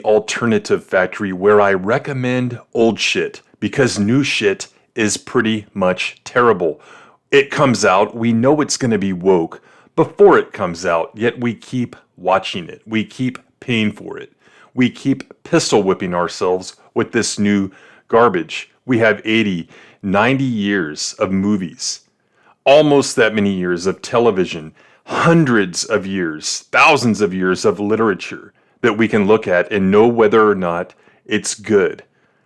the alternative factory where I recommend old shit because new shit is pretty much terrible. It comes out, we know it's going to be woke before it comes out, yet we keep watching it. We keep paying for it. We keep pistol whipping ourselves with this new garbage. We have 80, 90 years of movies, almost that many years of television, hundreds of years, thousands of years of literature that we can look at and know whether or not it's good,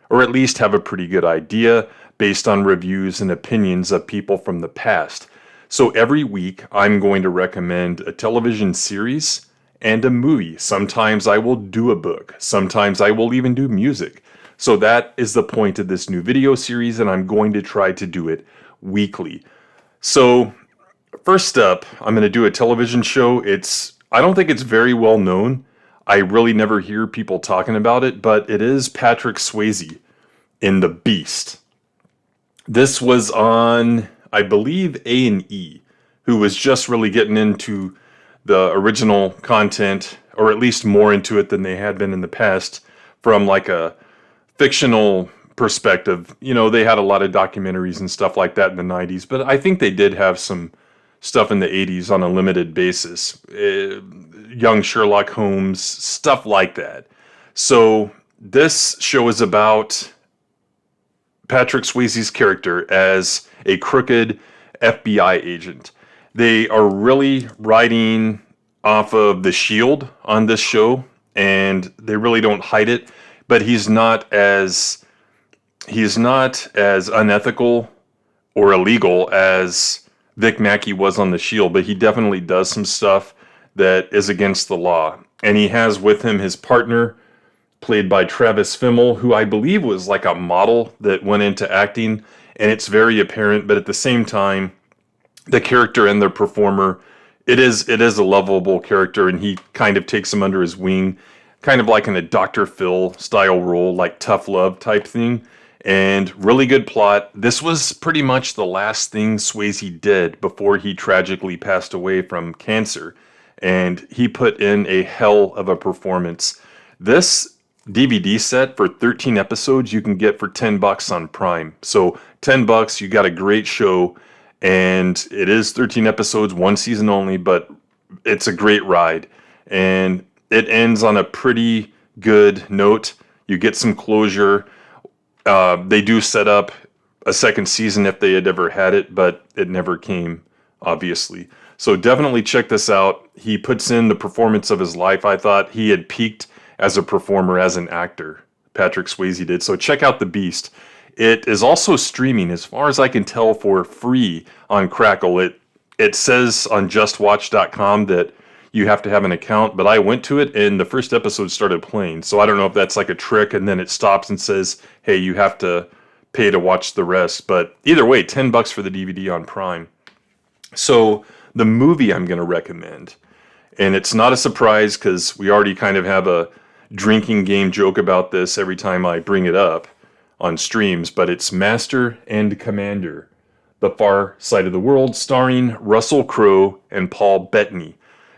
or at least have a pretty good idea based on reviews and opinions of people from the past. So every week I'm going to recommend a television series and a movie. Sometimes I will do a book. Sometimes I will even do music. So that is the point of this new video series, and I'm going to try to do it weekly. So first up, I'm going to do a television show. I don't think it's very well known. I really never hear people talking about it, but it is Patrick Swayze in The Beast. This was on, I believe, A&E, who was just really getting into the original content, or at least more into it than they had been in the past, from like a fictional perspective. You know, they had a lot of documentaries and stuff like that in the 90s, but I think they did have some stuff in the 80s on a limited basis. Young Sherlock Holmes, stuff like that. So this show is about Patrick Swayze's character as a crooked FBI agent. They are really riding off of The Shield on this show, and they really don't hide it, but he's not as unethical or illegal as Vic Mackey was on The Shield, but he definitely does some stuff that is against the law. And he has with him his partner, played by Travis Fimmel, who I believe was like a model that went into acting, and it's very apparent, but at the same time, the character and the performer, it is a lovable character, and he kind of takes him under his wing, kind of like in a Dr. Phil style role, like tough love type thing, and really good plot. This was pretty much the last thing Swayze did before he tragically passed away from cancer, and he put in a hell of a performance. This DVD set for 13 episodes you can get for $10 on Prime. So $10, you got a great show, and it is 13 episodes, one season only, but it's a great ride. And it ends on a pretty good note. You get some closure. They do set up a second season if they had ever had it, but it never came, obviously. So definitely check this out. He puts in the performance of his life. I thought he had peaked as a performer, as an actor. Patrick Swayze did. So check out The Beast. It is also streaming, as far as I can tell, for free on Crackle. It says on justwatch.com that you have to have an account, but I went to it and the first episode started playing. So I don't know if that's like a trick and then it stops and says, hey, you have to pay to watch the rest. But either way, $10 for the DVD on Prime. So the movie I'm going to recommend, and it's not a surprise because we already kind of have a drinking game joke about this every time I bring it up on streams, but it's Master and Commander, The Far Side of the World, starring Russell Crowe and Paul Bettany.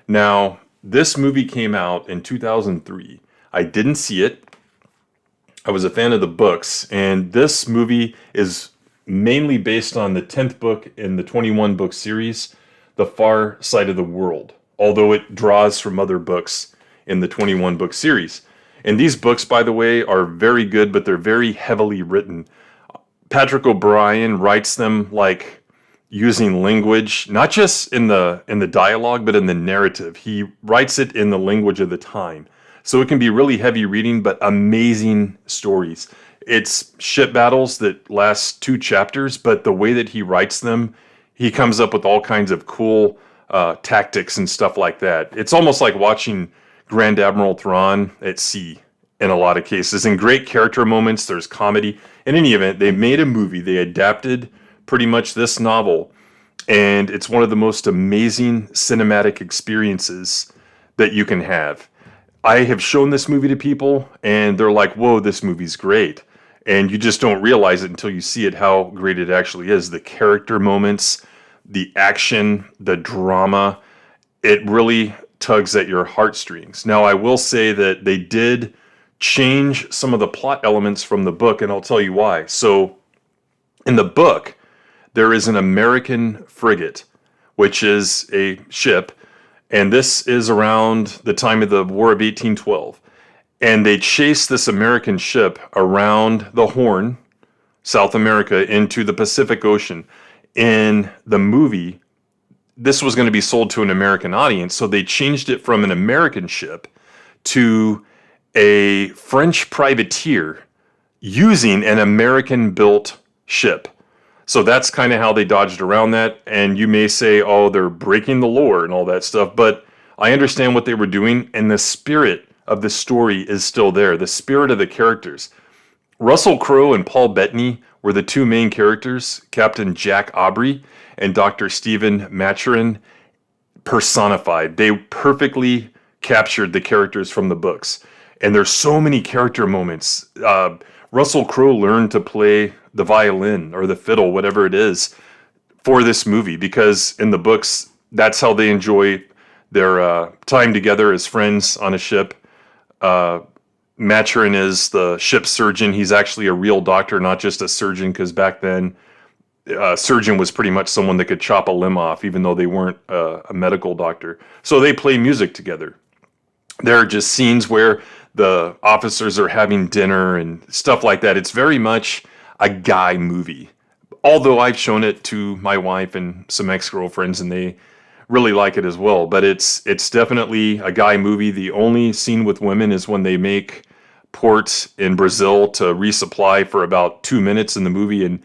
Now, this movie came out in 2003. I didn't see it. I was a fan of the books, and this movie is mainly based on the 10th book in the 21-book series, The Far Side of the World, although it draws from other books in the 21-book series. And these books, by the way, are very good, but they're very heavily written. Patrick O'Brien writes them like using language, not just in the dialogue, but in the narrative. He writes it in the language of the time. So it can be really heavy reading, but amazing stories. It's ship battles that last 2 chapters, but the way that he writes them, he comes up with all kinds of cool tactics and stuff like that. It's almost like watching Grand Admiral Thrawn at sea in a lot of cases. In great character moments, there's comedy. In any event, they made a movie. They adapted pretty much this novel, and it's one of the most amazing cinematic experiences that you can have. I have shown this movie to people, and they're like, whoa, this movie's great. And you just don't realize it until you see it, how great it actually is. The character moments, the action, the drama, it really tugs at your heartstrings. Now, I will say that they did change some of the plot elements from the book, and I'll tell you why. So, in the book, there is an American frigate, which is a ship, and this is around the time of the War of 1812. And they chase this American ship around the Horn, South America, into the Pacific Ocean. In the movie, this was going to be sold to an American audience, so they changed it from an American ship to a French privateer using an American-built ship. So that's kind of how they dodged around that. And you may say, oh, they're breaking the lore and all that stuff, but I understand what they were doing, and the spirit of the story is still there. The spirit of the characters. Russell Crowe and Paul Bettany were the two main characters, Captain Jack Aubrey and Dr. Stephen Maturin personified. They perfectly captured the characters from the books. And there's so many character moments. Russell Crowe learned to play the violin or the fiddle, whatever it is, for this movie, because in the books, that's how they enjoy their time together as friends on a ship. Maturin is the ship's surgeon. He's actually a real doctor, not just a surgeon, because back then, a surgeon was pretty much someone that could chop a limb off, even though they weren't a medical doctor. So they play music together. There are just scenes where the officers are having dinner and stuff like that. It's very much a guy movie. Although I've shown it to my wife and some ex-girlfriends, and they really like it as well. But it's definitely a guy movie. The only scene with women is when they make port in Brazil to resupply for about 2 minutes in the movie, and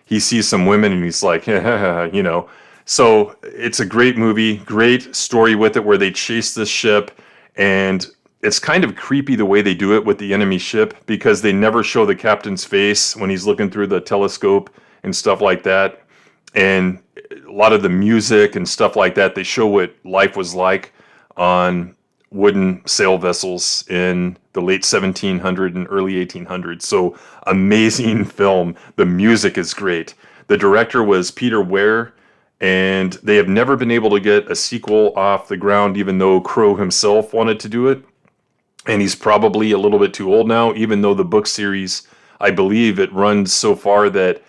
he sees some women and he's like, you know. So it's a great movie, great story with it, where they chase this ship, and it's kind of creepy the way they do it with the enemy ship, because they never show the captain's face when he's looking through the telescope and stuff like that. And a lot of the music and stuff like that, they show what life was like on wooden sail vessels in the late 1700s and early 1800s. So amazing film. The music is great. The director was Peter Weir, and they have never been able to get a sequel off the ground, even though Crowe himself wanted to do it. And he's probably a little bit too old now, even though the book series, I believe it runs so far that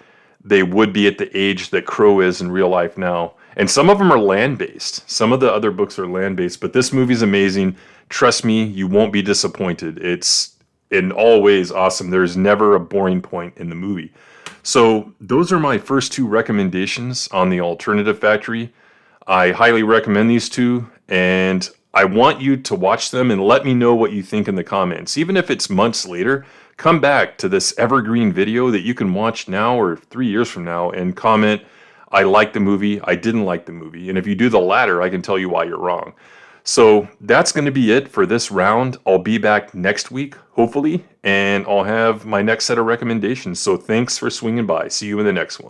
they would be at the age that Crowe is in real life now. And some of them are land-based. Some of the other books are land-based, but this movie's amazing. Trust me, you won't be disappointed. It's in all ways awesome. There's never a boring point in the movie. So those are my first two recommendations on The Alternative Factory. I highly recommend these two, and I want you to watch them and let me know what you think in the comments. Even if it's months later, come back to this evergreen video that you can watch now or 3 years from now and comment, I like the movie, I didn't like the movie. And if you do the latter, I can tell you why you're wrong. So that's going to be it for this round. I'll be back next week, hopefully, and I'll have my next set of recommendations. So thanks for swinging by. See you in the next one.